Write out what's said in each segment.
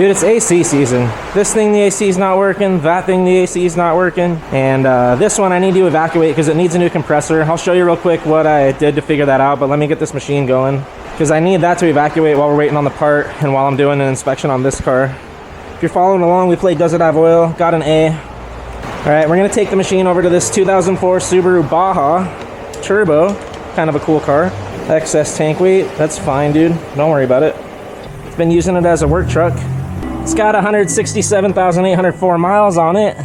Dude, it's AC season. This thing, the AC is not working. That thing, the AC is not working. And this one I need to evacuate because it needs a new compressor. I'll show you real quick what I did to figure that out, but let me get this machine going because I need that to evacuate while we're waiting on the part and while I'm doing an inspection on this car. If you're following along, we played Does It Have Oil? Got an A. All right, we're gonna take the machine over to this 2004 Subaru Baja Turbo. Kind of a cool car. Excess tank weight, that's fine, dude. Don't worry about it. It's been using it as a work truck. It's got 167,804 miles on it.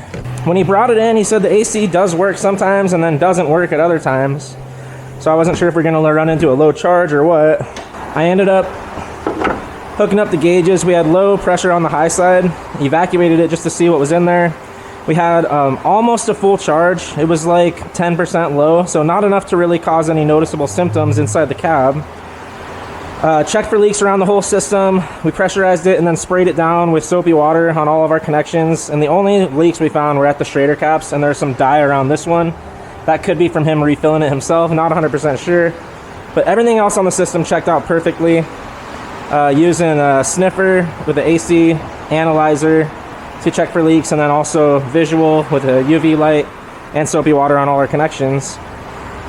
When he brought it in, he said the AC does work sometimes and then doesn't work at other times. So I wasn't sure if we're gonna run into a low charge or what. I ended up hooking up the gauges. We had low pressure on the high side. Evacuated it just to see what was in there. We had almost a full charge. It was like 10% low, so not enough to really cause any noticeable symptoms inside the cab. Checked for leaks around the whole system. We pressurized it and then sprayed it down with soapy water on all of our connections. And the only leaks we found were at the Schrader caps, and there's some dye around this one. That could be from him refilling it himself, not 100% sure. But everything else on the system checked out perfectly. Using a sniffer with the AC analyzer to check for leaks, and then also visual with a UV light and soapy water on all our connections.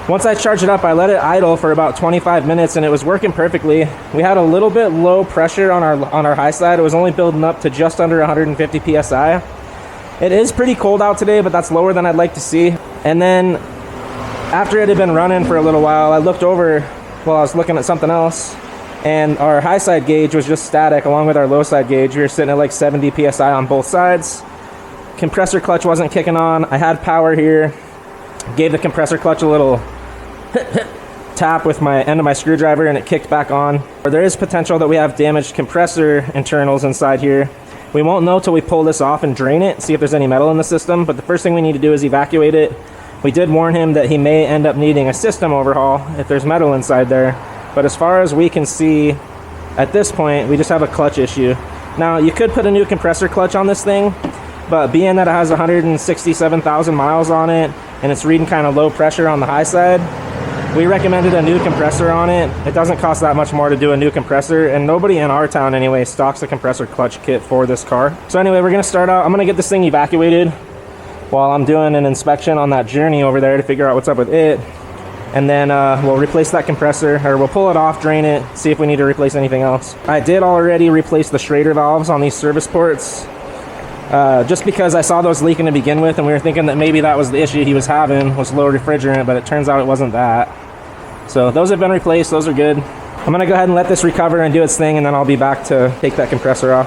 Once I charged it up, I let it idle for about 25 minutes and it was working perfectly. We had a little bit low pressure on our high side. It was only building up to just under 150 PSI. It is pretty cold out today, but that's lower than I'd like to see. And then after it had been running for a little while, I looked over while I was looking at something else, and our high side gauge was just static along with our low side gauge. We were sitting at like 70 PSI on both sides. Compressor clutch wasn't kicking on. I had power here. Gave the compressor clutch a little tap with my end of my screwdriver and it kicked back on. There is potential that we have damaged compressor internals inside here. We won't know till we pull this off and drain it, see if there's any metal in the system, but the first thing we need to do is evacuate it. We did warn him that he may end up needing a system overhaul if there's metal inside there, but as far as we can see at this point, we just have a clutch issue. Now, you could put a new compressor clutch on this thing, but being that it has 167,000 miles on it and it's reading kind of low pressure on the high side, we recommended a new compressor on it. It doesn't cost that much more to do a new compressor, and nobody in our town anyway stocks a compressor clutch kit for this car. So anyway, we're gonna start out. I'm gonna get this thing evacuated while I'm doing an inspection on that journey over there to figure out what's up with it. And then we'll replace that compressor, or we'll pull it off, drain it, see if we need to replace anything else. I did already replace the Schrader valves on these service ports, just because I saw those leaking to begin with, and we were thinking that maybe that was the issue he was having, was low refrigerant, but it turns out it wasn't that. So those have been replaced, those are good. I'm gonna go ahead and let this recover and do its thing, and then I'll be back to take that compressor off.